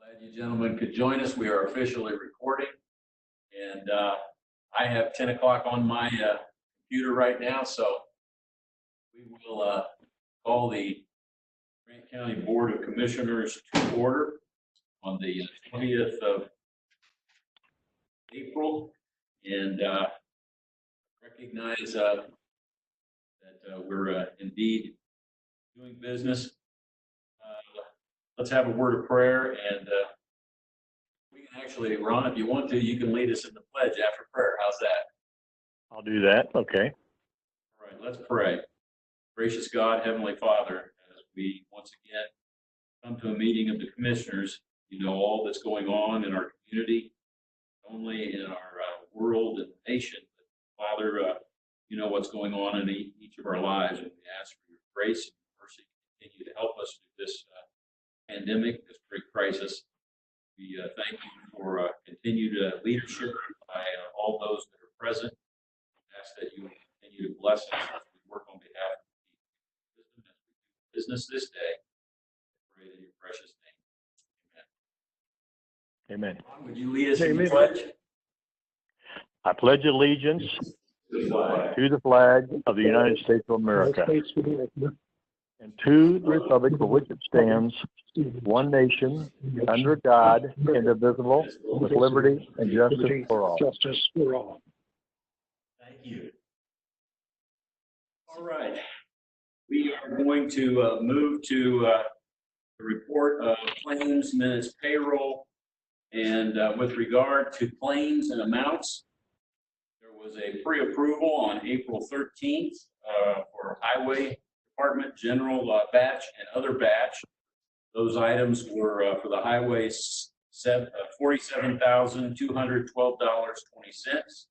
Glad you gentlemen could join us. We are officially recording, and I have 10 o'clock on my computer right now, so we will call the Grant County Board of Commissioners to order on the 20th of April, and recognize that we're indeed doing business. Let's have a word of prayer, and we can actually, Ron, if you want to, you can lead us in the pledge after prayer. How's that? I'll do that. Okay. All right, let's pray. Gracious God, Heavenly Father, as we once again come to a meeting of the commissioners, you know all that's going on in our community, not only in our world and nation, but Father, you know what's going on in each of our lives, and we ask for your grace and mercy to continue to help us through this pandemic, this great crisis. We thank you for continued leadership by all those that are present. We ask that you continue to bless us as we work on behalf of the system, as we do business this day. I pray in your precious name. Amen. Amen. Would you lead us in the pledge? I pledge allegiance to the flag of the United States of America and to the republic for which it stands, one nation, under God, indivisible, with liberty and justice for all. Thank you. All right. We are going to move to the report of claims, minutes, payroll, and with regard to claims and amounts, there was a pre-approval on April 13th for Highway Department General Batch and other batch. Those items were for the highways $47,212.20.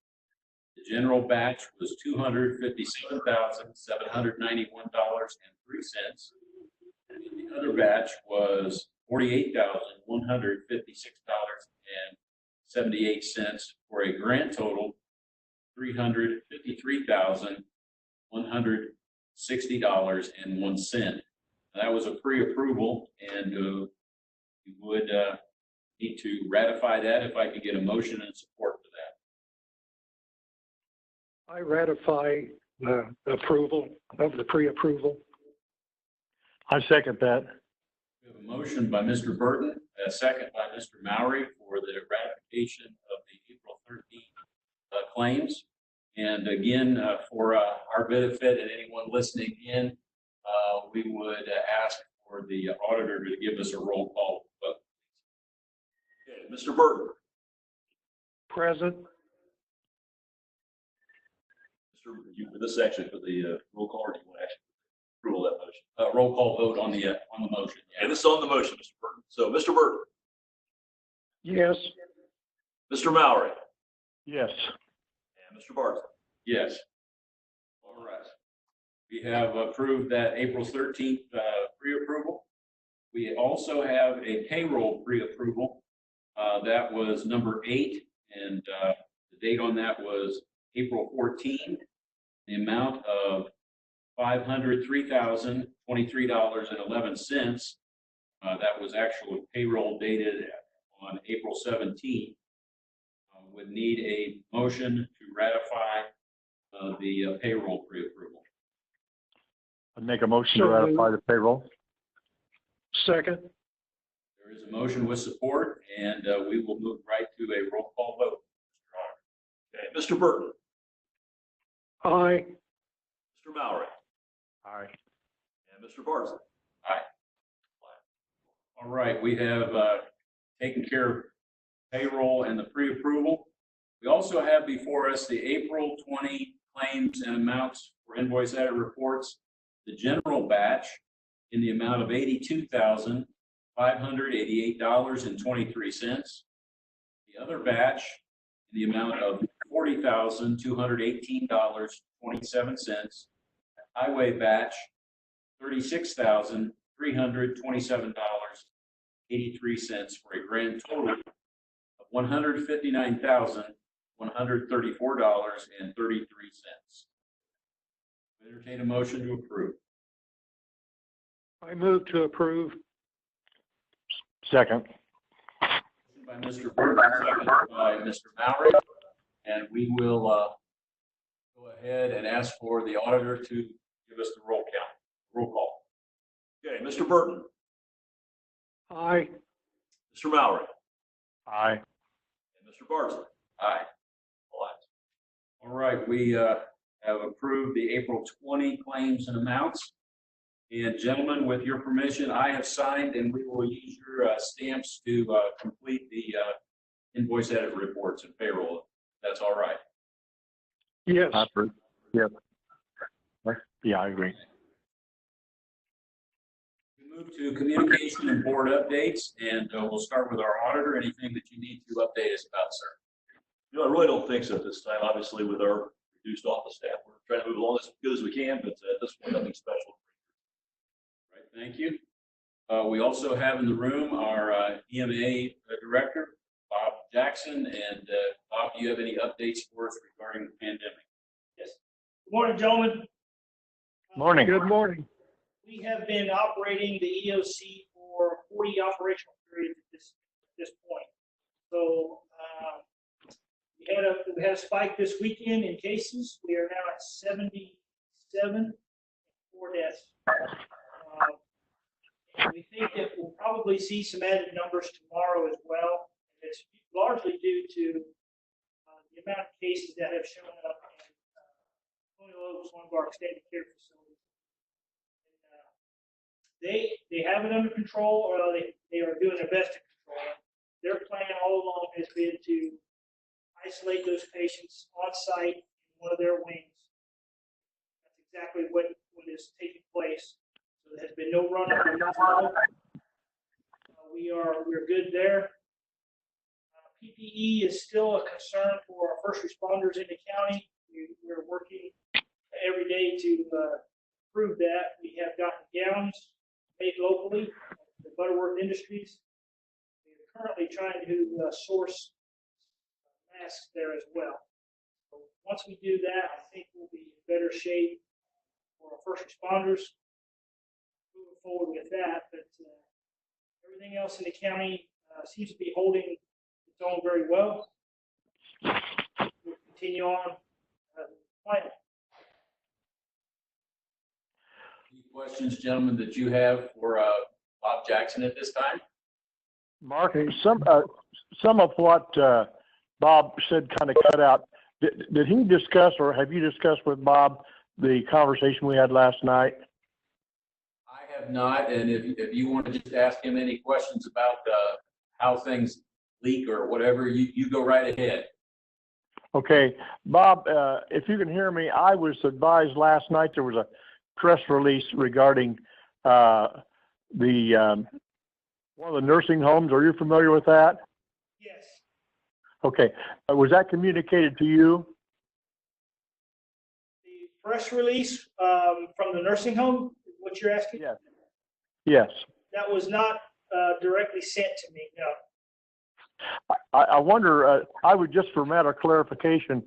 The general batch was $257,791.03. And the other batch was $48,156.78 for a grand total $353,160.01. That was a pre-approval, and you would need to ratify that. If I could get a motion and support for that. I ratify the approval of the pre-approval. I second that. We have a motion by Mr. Burton, a second by Mr. Mowry for the ratification of the April 13th claims. And again, for our benefit and anyone listening in, we would ask for the auditor to give us a roll call vote. Okay, Mr. Burton. Present. This is actually for the roll call, or do you want to actually approve that motion? Roll call vote on the motion. Yeah, this is on the motion, Mr. Burton. So, Mr. Burton. Yes. Mr. Mowry. Yes. And Mr. Barton. Yes. All right. We have approved that April 13th pre-approval. We also have a payroll pre-approval. That was number 8, and the date on that was April 14th. The amount of $503,023.11. That was actually payroll dated on April 17th. Would need a motion to ratify the payroll pre-approval. I'd make a motion to ratify the payroll. Second. There is a motion with support, and we will move right to a roll call vote. Okay, Mr. Burton. Aye. Mr. Mowry. Aye. And Mr. Barton. Aye. All right, we have taken care of payroll and the pre-approval. We also have before us the April 20 claims and amounts for invoice edit reports. The general batch in the amount of $82,588.23. The other batch in the amount of $40,218.27. Highway batch $36,327.83 for a grand total of $159,134.33. Entertain a motion to approve. I move to approve. Second. Mr. Burton, second by Mr. Mowry. And we will go ahead and ask for the auditor to give us the roll call. Okay, Mr. Burton. Aye. Mr. Mowry. Aye. And Mr. Bardsley. Aye. All right, we have approved the April 20 claims and amounts. And gentlemen, with your permission, I have signed, and we will use your stamps to complete the invoice edit reports and payroll. That's all right. Yes. Yes. Yeah, I agree. We move to communication and board updates, and we'll start with our auditor. Anything that you need to update us about, sir? You know, I really don't think so at this time. Obviously, with our reduced office staff, we're trying to move along as good as we can, but at this point, nothing special. Right, thank you. We also have in the room our EMA director, Bob Jackson. And Bob, do you have any updates for us regarding the pandemic? Yes. Good morning, gentlemen. Morning. Good morning. We have been operating the EOC for 40 operational periods at this point. So we had a spike this weekend in cases. We are now at 77, 4 deaths. And we think that we'll probably see some added numbers tomorrow as well. It's largely due to the amount of cases that have shown up in Tony Lowe's, one of our extended care facilities. And, they have it under control, or they are doing their best to control it. Their plan all along has been to isolate those patients on site in one of their wings. That's exactly what is taking place. So there has been no run up. We're good there. PPE is still a concern for our first responders in the county. We're working every day to prove that. We have gotten gowns made locally, the Butterworth Industries. We're currently trying to source masks there as well. So once we do that, I think we'll be in better shape for our first responders. Moving forward with that, but everything else in the county seems to be holding its own very well. We'll continue on planning. Any questions, gentlemen, that you have for Bob Jackson at this time? Mark, some of what Bob said kind of cut out. Did he discuss, or have you discussed with Bob the conversation we had last night? I have not, and if you want to just ask him any questions about how things leak or whatever, you go right ahead. Okay, Bob, if you can hear me, I was advised last night there was a press release regarding the one of the nursing homes. Are you familiar with that? Yes. Okay, was that communicated to you? The press release from the nursing home, what you're asking? Yes. Yes. That was not directly sent to me, no. I wonder, I would just for matter of clarification,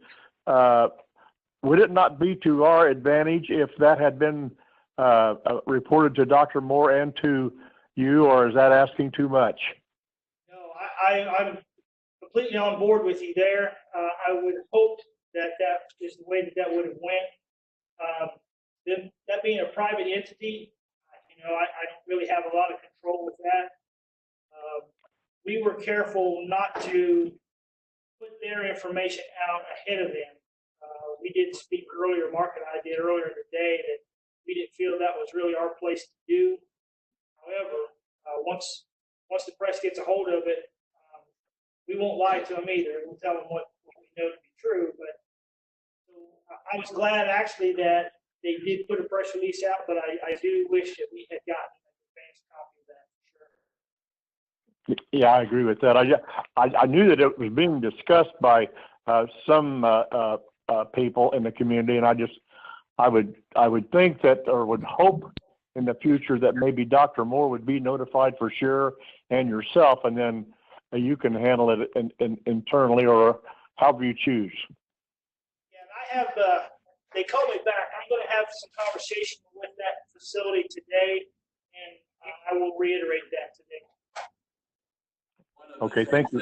would it not be to our advantage if that had been reported to Dr. Moore and to you, or is that asking too much? No, I'm completely on board with you there. I would have hoped that is the way that would have went. That being a private entity, I don't really have a lot of control with that. We were careful not to put their information out ahead of them. We did speak earlier, Mark and I did earlier in the day, that we didn't feel that was really our place to do. However, once the press gets a hold of it, we won't lie to them either. We'll tell them what we know to be true. But so I was glad actually that they did put a press release out, but I do wish that we had gotten an advanced copy of that for sure. Yeah, I agree with that. I knew that it was being discussed by some people in the community, and I would think that, or would hope in the future, that maybe Dr. Moore would be notified for sure, and yourself, and then you can handle it internally or however you choose. Yeah, and I have, they called me back. I'm going to have some conversation with that facility today, and I will reiterate that today. Okay, thank you.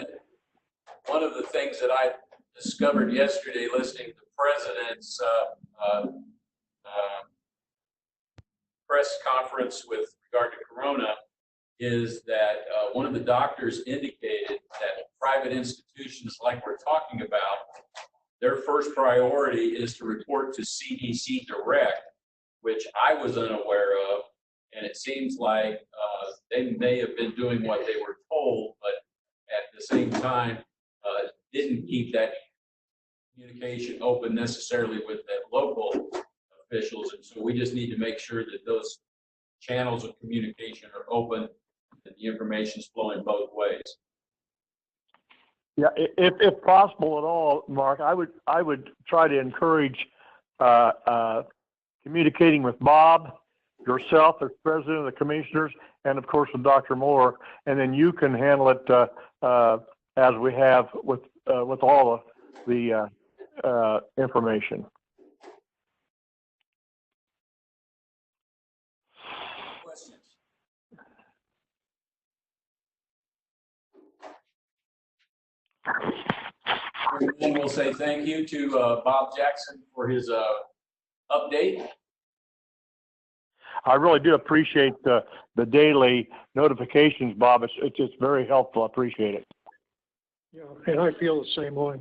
things that I discovered yesterday listening to the president's press conference with regard to Corona is that one of the doctors indicated that private institutions like we're talking about, their first priority is to report to CDC Direct, which I was unaware of. And it seems like they may have been doing what they were told, but at the same time, didn't keep that communication open necessarily with the local officials. And so we just need to make sure that those channels of communication are open and the information is flowing both ways. Yeah, if possible at all, Mark, I would try to encourage communicating with Bob, yourself as president of the commissioners, and of course with Dr. Moore, and then you can handle it as we have with all of the information. Questions? And we'll say thank you to Bob Jackson for his update. I really do appreciate the daily notifications, Bob. It's just very helpful. I appreciate it. Yeah, and I feel the same way.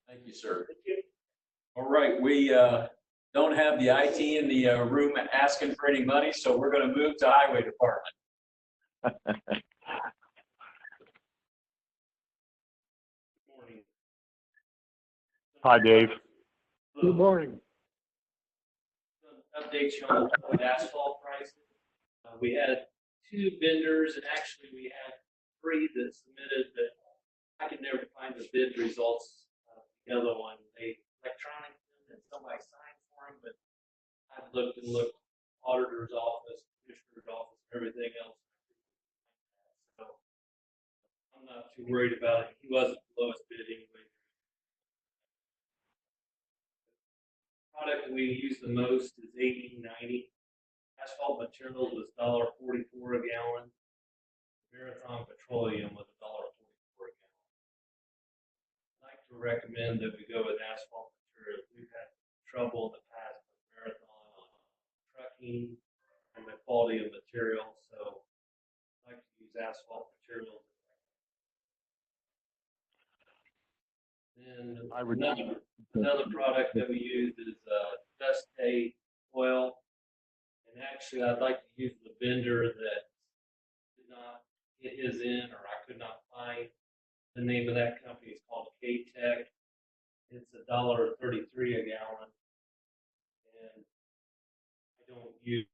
Thank you, sir. All right, we don't have the IT in the room asking for any money, so we're going to move to Highway Department. Hi, Dave. Good morning. Update you on asphalt prices. We had 2 vendors, and actually we had 3 that submitted that I could never find the bid results. The other one, they electronic them and somebody signed for them, but I've looked and looked, auditor's office, commissioner's office, everything else. So I'm not too worried about it. He wasn't the lowest bid anyway. Product we use the most is 80/90. Asphalt materials was $1.44 a gallon. Marathon Petroleum was $1.44 a gallon. I'd like to recommend that we go with asphalt materials. We've had trouble in the past with Marathon on trucking and the quality of material, so I'd like to use asphalt materials. Then I would. another product that we use is dust day oil. And actually, I'd like to use the vendor that did not get his in, or I could not find. The name of that company is called K-Tech. It's $1.33 a gallon. And I don't use.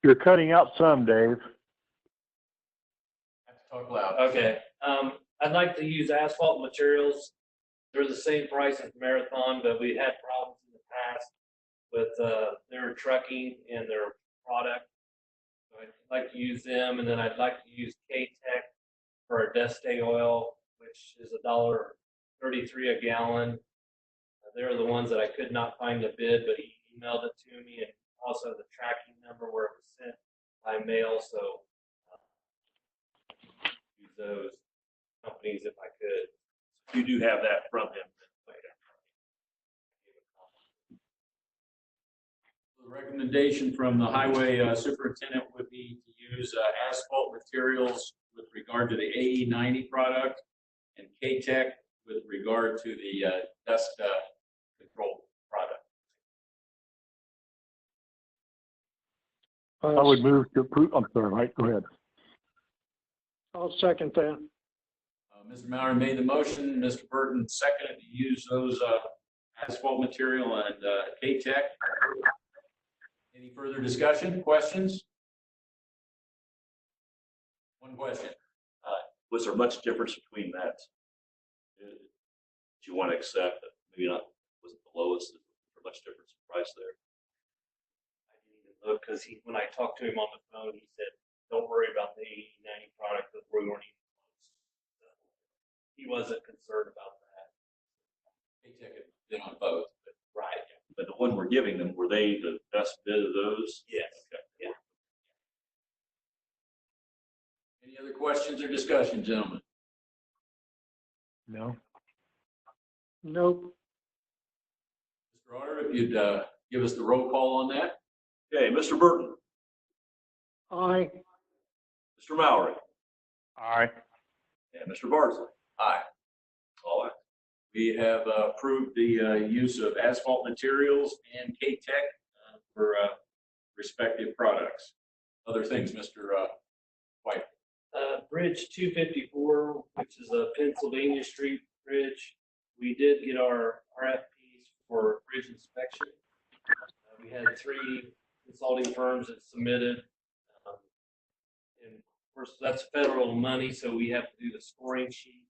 You're cutting out some, Dave. Have to talk loud. Okay. I'd like to use asphalt materials. They're the same price as Marathon, but we had problems in the past with their trucking and their product. So I'd like to use them, and then I'd like to use K-Tech for our dust day oil, which is $1.33 a gallon. They're the ones that I could not find the bid, but he emailed it to me, and also the tracking number where it was sent by mail. So use those companies if I could. You do have that from him. The recommendation from the highway superintendent would be to use asphalt materials with regard to the AE90 product and K-Tech with regard to the dust control product. I would move to approve. I'm sorry, Mike, go ahead. I'll second that. Mr. Mallory made the motion. Mr. Burton seconded to use those asphalt material and K-Tech. Any further discussion, questions? One question. Was there much difference between that? Did you want to accept that? Maybe not, was it the lowest, or much difference in price there? I didn't even look because when I talked to him on the phone, he said, "Don't worry about the 80/90 product because we weren't even close." He wasn't concerned about that. K-Tech had been on both, but Right. But the one we're giving them, were they the best bid of those? Yes. Okay. Yeah. Any other questions or discussion, gentlemen? No. Nope. Mr. Otter, if you'd give us the roll call on that. Okay, Mr. Burton, Aye. Mr. Mowry, Aye. and Mr. Bardsley. Aye. All right. We have approved the use of asphalt materials and K-Tech for respective products. Other things, Mr. White. Bridge 254, which is a Pennsylvania Street bridge. We did get our RFPs for bridge inspection. We had 3 consulting firms that submitted. And of course, that's federal money, so we have to do the scoring sheet.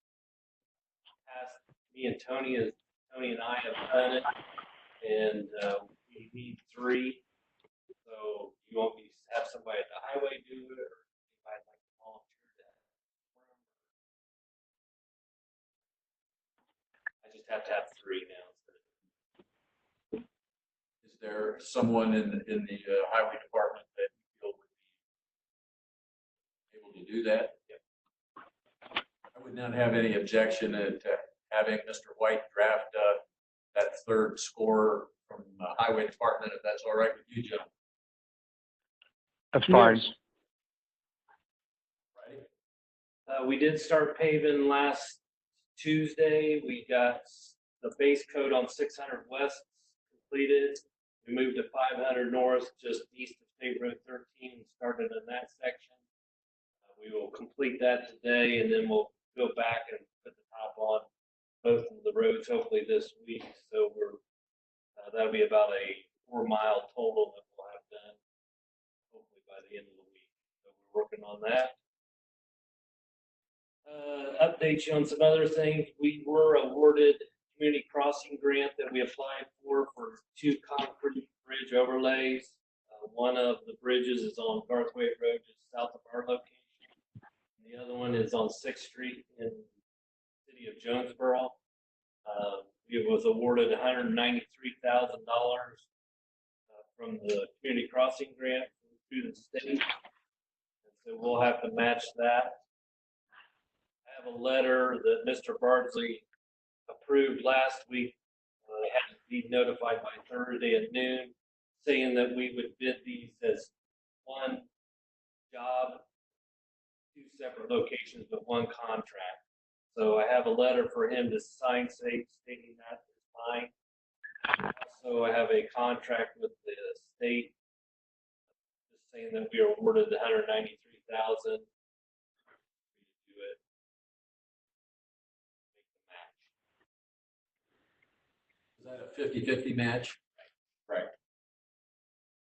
Me and Tony and I have done it, and we need 3. So you want me to have somebody at the highway do it, or anybody like to volunteer that? I just have to have 3 now. Is there someone in the highway department that you feel would be able to do that? Yep. I would not have any objection to having Mr. White draft that 3rd score from the highway department, if that's all right with you, gentlemen. That's fine. Yes. Right? We did start paving last Tuesday. We got the base coat on 600 West completed. We moved to 500 North, just east of State Road 13, and started in that section. We will complete that today, and then we'll go back and put the top on both of the roads hopefully this week. So we're that'll be about a 4-mile total that we'll have done hopefully by the end of the week. So we're working on that. Update you on some other things. We were awarded community crossing grant that we applied for 2 concrete bridge overlays. One of the bridges is on Garthwaite Road, just south of our location. The other one is on 6th Street in the city of Jonesboro. It was awarded $193,000 from the community crossing grant through the state. And so we'll have to match that. I have a letter that Mr. Bardsley approved last week. I had to be notified by Thursday at noon, saying that we would bid these as one job, 2 separate locations, but 1 contract. So I have a letter for him to sign, stating that it's fine. Also, I have a contract with the state, just saying that we are awarded the $193,000. Do it. Make the match. Is that a 50-50 match? Right.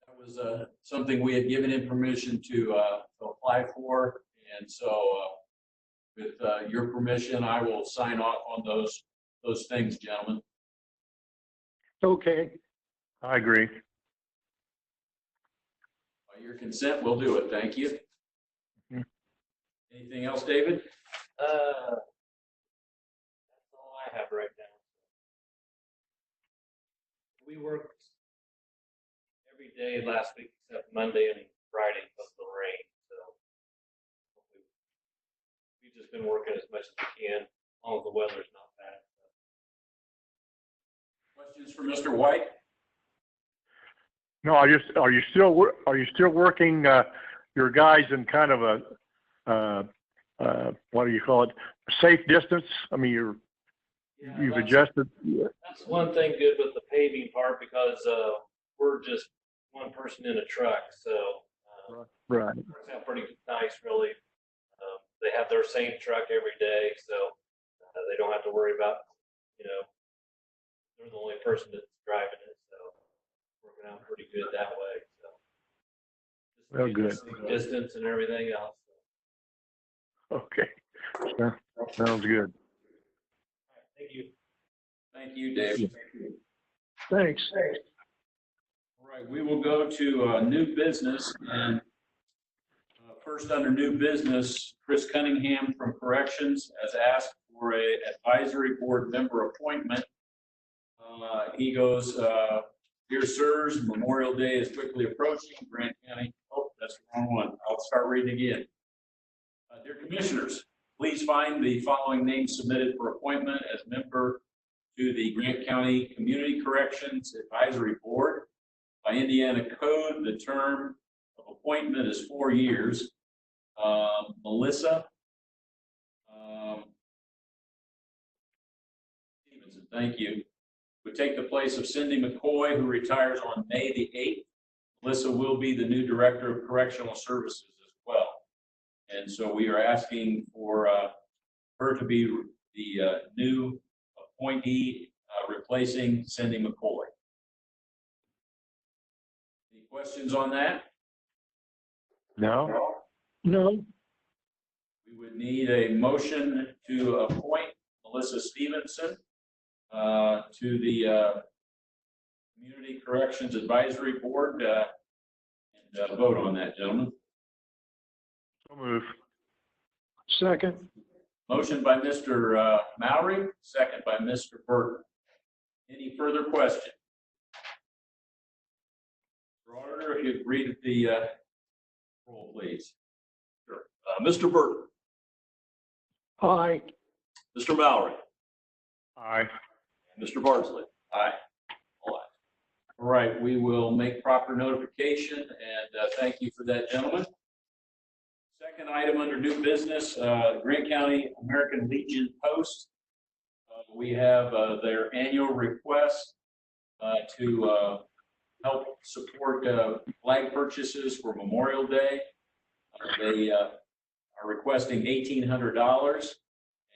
That was something we had given him permission to apply for, and so with your permission, I will sign off on those things, gentlemen. Okay. I agree. By your consent, we'll do it. Thank you. Mhm. Anything else, David? That's all I have right now. We worked every day last week except Monday and Friday because of the rain. So we've just been working as much as we can, as long as the weather's not bad. Questions for Mr. White? No, are you still working your guys in kind of a what do you call it? A safe distance? I mean, you've adjusted. That's one thing good with the paving part, because we're just one person in a truck, so Right. it works out pretty nice, really. They have their same truck every day, so they don't have to worry about, they're the only person that's driving it, so working out pretty good that way. So Well, good. Distance and everything else. Okay. Sounds good. Thank you. Thank you, David. Thanks. All right, we will go to new business, and first under new business, Chris Cunningham from Corrections has asked for a advisory board member appointment. He goes Dear sirs, Memorial Day is quickly approaching. Grant County, oh, that's the wrong one. I'll start reading again. Dear Commissioners, please find the following names submitted for appointment as member to the Grant County Community Corrections Advisory Board. By Indiana Code, the term of appointment is 4 years. Melissa Stevenson, thank you, would take the place of Cindy McCoy, who retires on May the 8th. Melissa will be the new Director of Correctional Services as well. And so we are asking for her to be the new appointee replacing Cindy McCoy. Any questions on that? No? No. We would need a motion to appoint Melissa Stevenson to the Community Corrections Advisory Board and vote on that, gentlemen. So move. Second. Motion by Mr. Mowry, second by Mr. Burton. Any further question? Mr. Auditor, if you'd read the roll, please. Sure. Mr. Burton, Aye. Mr. Mowry, Aye. and Mr. Bardsley. Aye. All right, we will make proper notification, and thank you for that, gentlemen. Second item under new business, Grant County American Legion Post. We have their annual request to help support flag purchases for Memorial Day. They are requesting $1,800,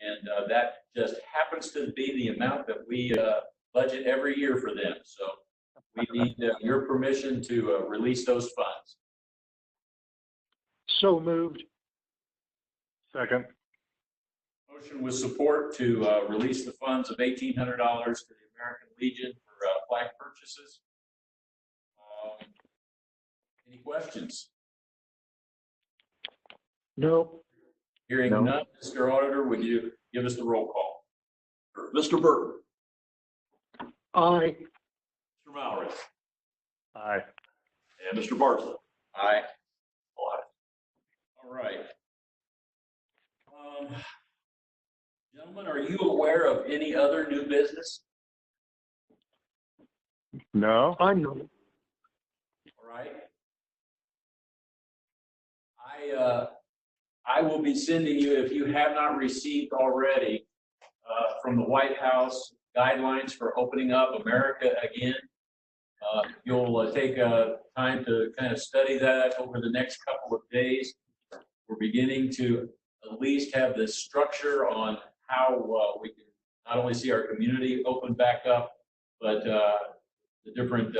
and that just happens to be the amount that we budget every year for them. So we need your permission to release those funds. So moved. Second. Motion with support to release the funds of $1,800 to the American Legion for flag purchases. Any questions? No. Hearing No. none, Mr. Auditor, would you give us the roll call? Sure. Mr. Burton, Aye. Mr. Mowry, Aye. and Mr. Bardsley. Aye. Aye. All right. Gentlemen, are you aware of any other new business? No? I'm not. All right. I will be sending you, if you have not received already, from the White House guidelines for opening up America again. You'll take time to kind of study that over the next couple of days. We're beginning to at least have the structure on how we can not only see our community open back up, but the different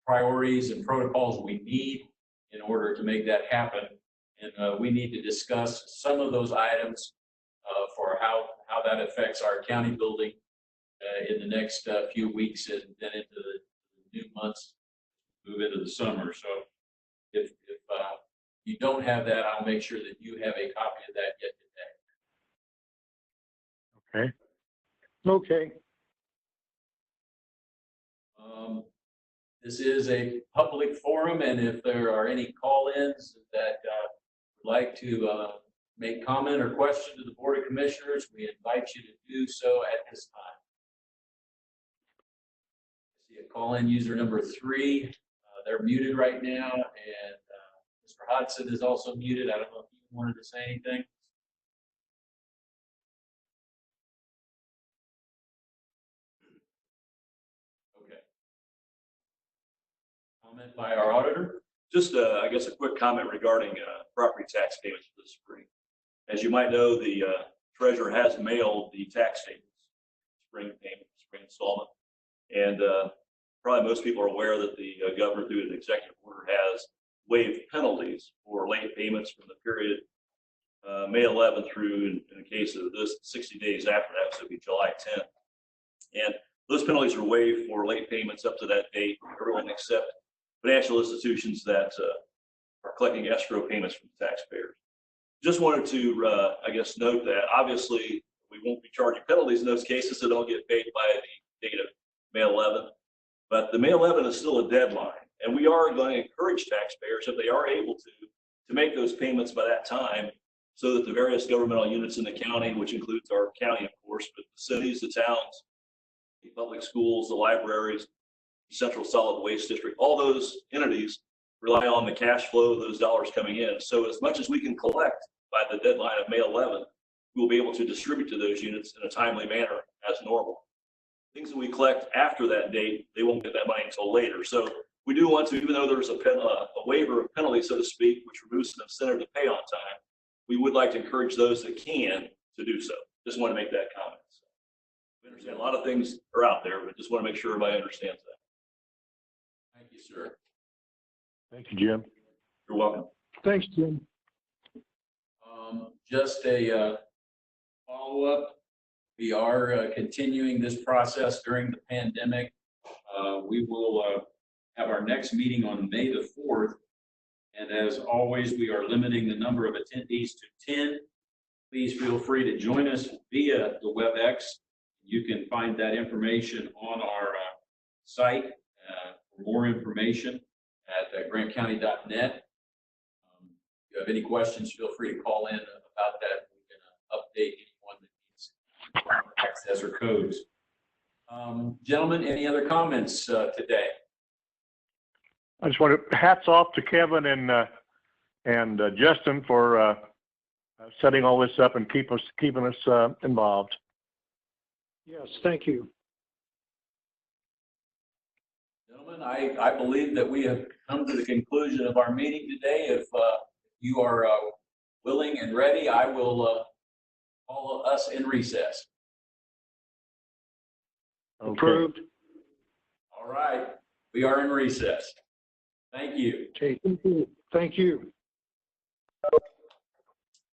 priorities and protocols we need in order to make that happen. And we need to discuss some of those items for how that affects our county building in the next few weeks and then into the new months, move into the summer. So if you don't have that, I'll make sure that you have a copy of that yet today. Okay. Okay. This is a public forum, and if there are any call-ins that would like to make comment or question to the Board of Commissioners, we invite you to do so at this time. I see a call-in user number 3. They're muted right now, and Mr. Hodson is also muted. I don't know if you wanted to say anything. Okay. Comment by our auditor. Just, I guess, a quick comment regarding property tax payments for the spring. As you might know, the treasurer has mailed the tax statements, spring payment, spring installment. And probably most people are aware that the governor, through an executive order, has waived penalties for late payments from the period May 11th through, in the case of this, 60 days after that, so it'll be July 10th. And those penalties are waived for late payments up to that date, everyone except financial institutions that are collecting escrow payments from taxpayers. Just wanted to, I guess, note that obviously we won't be charging penalties in those cases that don't get paid by the date of May 11th. But the May 11th is still a deadline. And we are going to encourage taxpayers, if they are able to make those payments by that time, so that the various governmental units in the county, which includes our county, of course, but the cities, the towns, the public schools, the libraries, the Central Solid Waste District, all those entities rely on the cash flow of those dollars coming in. So as much as we can collect by the deadline of May 11th, we'll be able to distribute to those units in a timely manner as normal. Things that we collect after that date, they won't get that money until later. So we do want to, even though there's a waiver of penalty, so to speak, which removes an incentive to pay on time, we would like to encourage those that can to do so. Just want to make that comment. So we understand a lot of things are out there, but just want to make sure everybody understands that. Thank you, sir. Thank you, Jim. You're welcome. Thanks, Jim. Just a follow-up. We are continuing this process during the pandemic. We will have our next meeting on May the 4th. And as always, we are limiting the number of attendees to 10. Please feel free to join us via the WebEx. You can find that information on our site. For more information at grantcounty.net. If you have any questions, feel free to call in about that. We can update anyone that needs access or codes. Gentlemen, any other comments today? I just want to hats off to Kevin and Justin for setting all this up and keeping us involved. Yes, thank you. Gentlemen, I believe that we have come to the conclusion of our meeting today. If you are willing and ready, I will call us in recess. Okay. Approved. All right, we are in recess. Thank you. Okay, thank you.